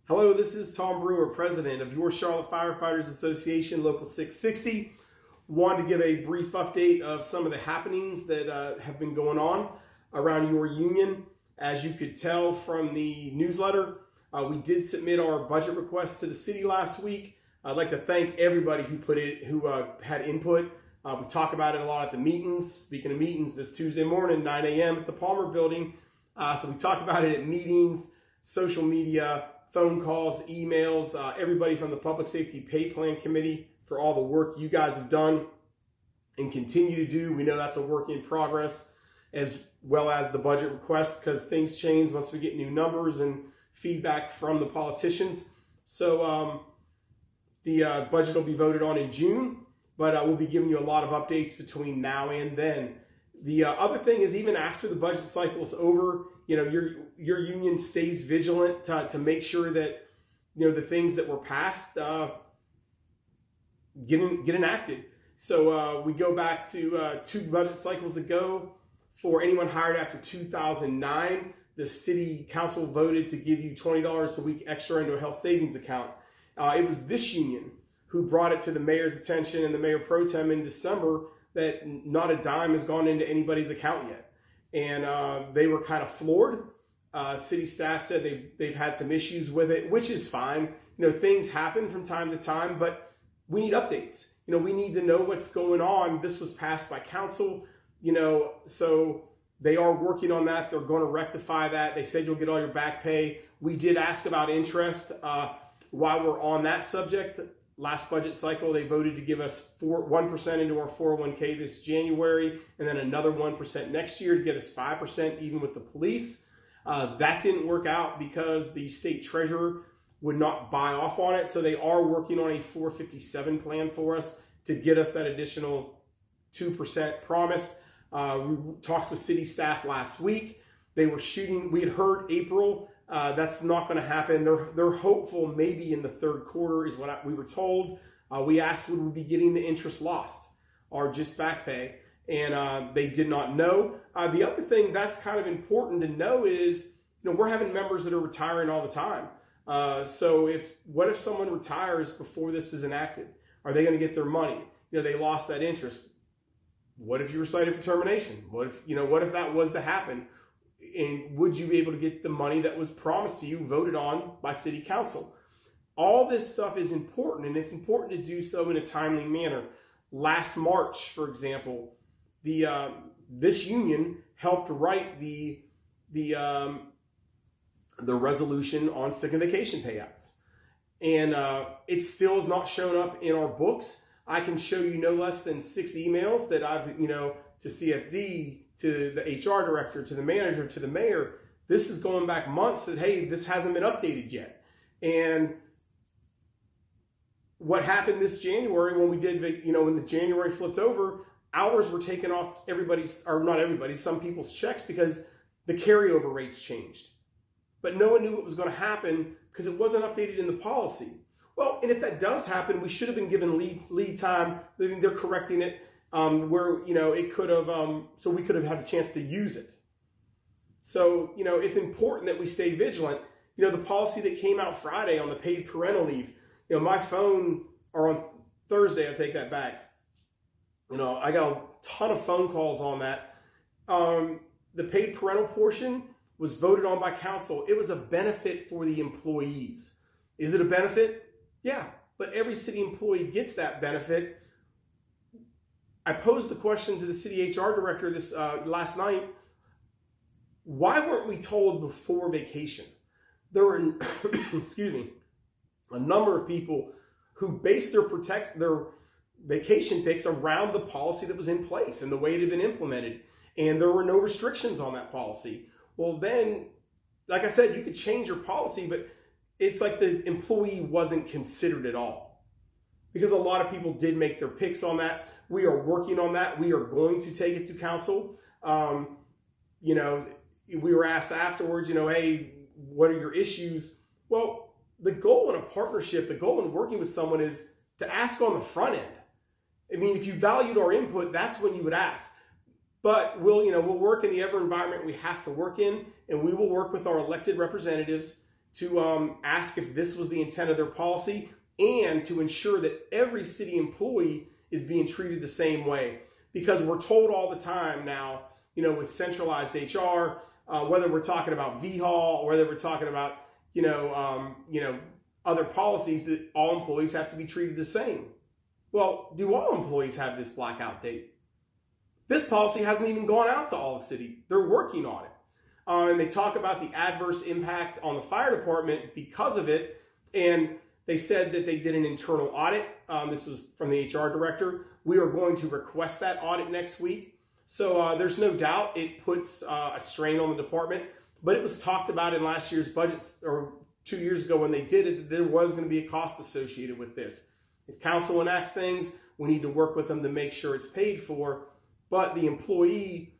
Hello, this is Tom Brewer, President of your Charlotte Firefighters Association, Local 660. Wanted to give a brief update of some of the happenings that have been going on around your union. As you could tell from the newsletter, we did submit our budget request to the city last week. I'd like to thank everybody who had input. We talk about it a lot at the meetings. Speaking of meetings, this Tuesday morning, 9 a.m. at the Palmer Building. So we talk about it at meetings, social media, phone calls, emails, everybody from the Public Safety Pay Plan Committee for all the work you guys have done and continue to do. We know that's a work in progress, as well as the budget request, because things change once we get new numbers and feedback from the politicians. So the budget will be voted on in June, but we'll be giving you a lot of updates between now and then. The other thing is, even after the budget cycle is over, you know, your union stays vigilant to make sure that, you know, the things that were passed get enacted. So we go back to 2 budget cycles ago. For anyone hired after 2009, the city council voted to give you $20 a week extra into a health savings account. It was this union who brought it to the mayor's attention and the mayor pro tem in December that not a dime has gone into anybody's account yet. And they were kind of floored. City staff said they've had some issues with it, which is fine. You know, things happen from time to time, but we need updates. You know, we need to know what's going on. This was passed by council, you know, so they are working on that. They're going to rectify that. They said you'll get all your back pay. We did ask about interest. While we're on that subject, last budget cycle, they voted to give us 1% into our 401k this January, and then another 1% next year to get us 5% even with the police. That didn't work out because the state treasurer would not buy off on it. So they are working on a 457 plan for us to get us that additional 2% promised. We talked with city staff last week. They were shooting, we had heard April. That's not going to happen. They're hopeful maybe in the third quarter is what we were told. We asked would we be getting the interest lost or just back pay, and they did not know. The other thing that's kind of important to know is, you know, we're having members that are retiring all the time. So what if someone retires before this is enacted? Are they going to get their money? You know, they lost that interest. What if you were cited for termination? What if that was to happen? And would you be able to get the money that was promised to you, voted on by city council? All this stuff is important, and it's important to do so in a timely manner. Last March, for example, this union helped write the resolution on sick and vacation payouts, and it still has not shown up in our books. I can show you no less than 6 emails that I've, you know, to CFD, to the HR director, to the manager, to the mayor. This is going back months that, hey, this hasn't been updated yet. And what happened this January when we did, you know, when the January flipped over, hours were taken off everybody's, or not everybody's, some people's checks because the carryover rates changed. But no one knew what was going to happen because it wasn't updated in the policy. Well, and if that does happen, we should have been given lead time. I mean, they're correcting it. Where, you know, it could have, so we could have had a chance to use it. So, you know, it's important that we stay vigilant. You know, the policy that came out Friday on the paid parental leave, you know, my phone, or on Thursday, I take that back. You know, I got a ton of phone calls on that. The paid parental portion was voted on by council. It was a benefit for the employees. Is it a benefit? Yeah, but every city employee gets that benefit. I posed the question to the city HR director this last night. Why weren't we told before vacation? There were, excuse me, a number of people who based their vacation picks around the policy that was in place and the way it had been implemented, and there were no restrictions on that policy. Well, then, like I said, you could change your policy, but it's like the employee wasn't considered at all, because a lot of people did make their picks on that. We are working on that. We are going to take it to council. You know, we were asked afterwards, you know, hey, what are your issues? the goal in a partnership, the goal in working with someone is to ask on the front end. I mean, if you valued our input, that's when you would ask. But we'll work in the ever environment we have to work in, and we will work with our elected representatives to ask if this was the intent of their policy, and to ensure that every city employee is being treated the same way. Because we're told all the time now, with centralized HR, whether we're talking about VHAL or whether we're talking about, other policies, that all employees have to be treated the same. Well, do all employees have this blackout date? This policy hasn't even gone out to all the city. They're working on it. And they talk about the adverse impact on the fire department because of it. And they said that they did an internal audit. This was from the HR director. We are going to request that audit next week. So there's no doubt it puts a strain on the department. But it was talked about in last year's budget, or 2 years ago when they did it, that there was going to be a cost associated with this. If council enacts things, we need to work with them to make sure it's paid for. But the employee,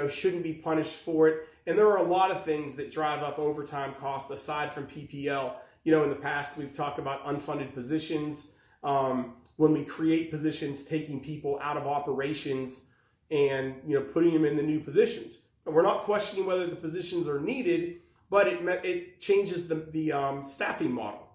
shouldn't be punished for it. And there are a lot of things that drive up overtime costs aside from PPL. In the past, we've talked about unfunded positions. When we create positions, taking people out of operations and, putting them in the new positions. And we're not questioning whether the positions are needed, but it changes the staffing model.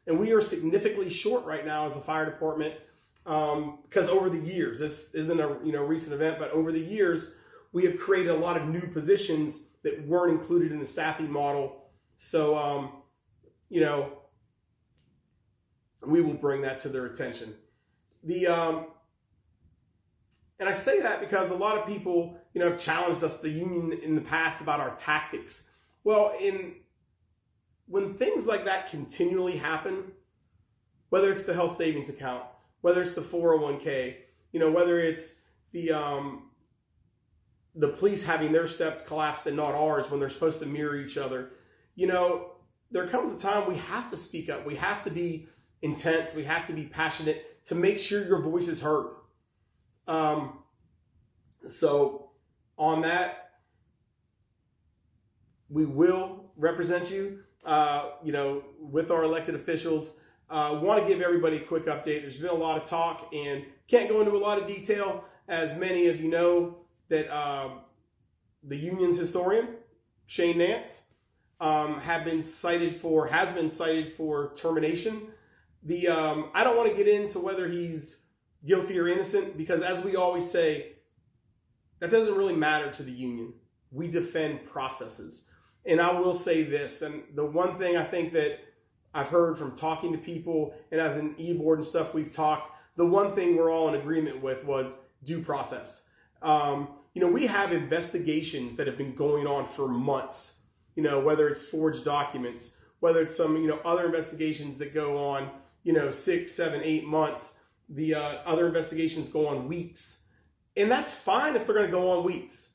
And we are significantly short right now as a fire department. Because over the years, this isn't a recent event, but over the years, we have created a lot of new positions that weren't included in the staffing model. So, we will bring that to their attention. And I say that because a lot of people, have challenged us, the union, in the past about our tactics. Well, when things like that continually happen, whether it's the health savings account, whether it's the 401k, whether it's the police having their steps collapsed and not ours when they're supposed to mirror each other, there comes a time we have to speak up. We have to be intense. We have to be passionate to make sure your voice is heard. So on that, we will represent you, with our elected officials. Want to give everybody a quick update. There's been a lot of talk and can't go into a lot of detail, as many of you know that the union's historian, Shane Nance, has been cited for termination. I don't want to get into whether he's guilty or innocent, because as we always say, that doesn't really matter to the union. We defend processes. And I will say this, and the one thing I think that I've heard from talking to people, and as an e-board and stuff we've talked, the one thing we're all in agreement with was due process. We have investigations that have been going on for months, whether it's forged documents, whether it's some, other investigations that go on, 6, 7, 8 months. The other investigations go on weeks. And that's fine if they're going to go on weeks.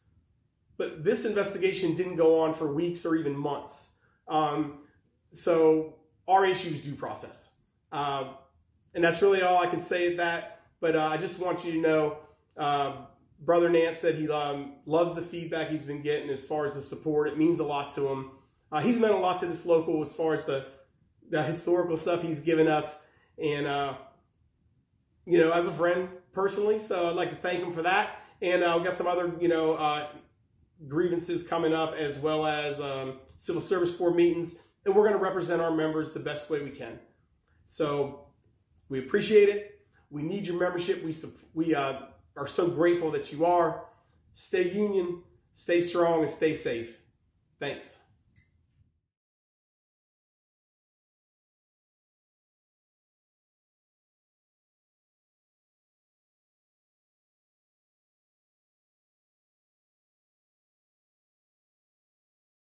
But this investigation didn't go on for weeks or even months. So our issue is due process. And that's really all I can say at that. But I just want you to know, Brother Nance said he loves the feedback he's been getting as far as the support. It means a lot to him. He's meant a lot to this local as far as the historical stuff he's given us. And, as a friend personally. So I'd like to thank him for that. And we've got some other, grievances coming up, as well as civil service board meetings. And we're going to represent our members the best way we can. So we appreciate it. We need your membership. We are so grateful that you are. Stay union, stay strong, and stay safe. Thanks.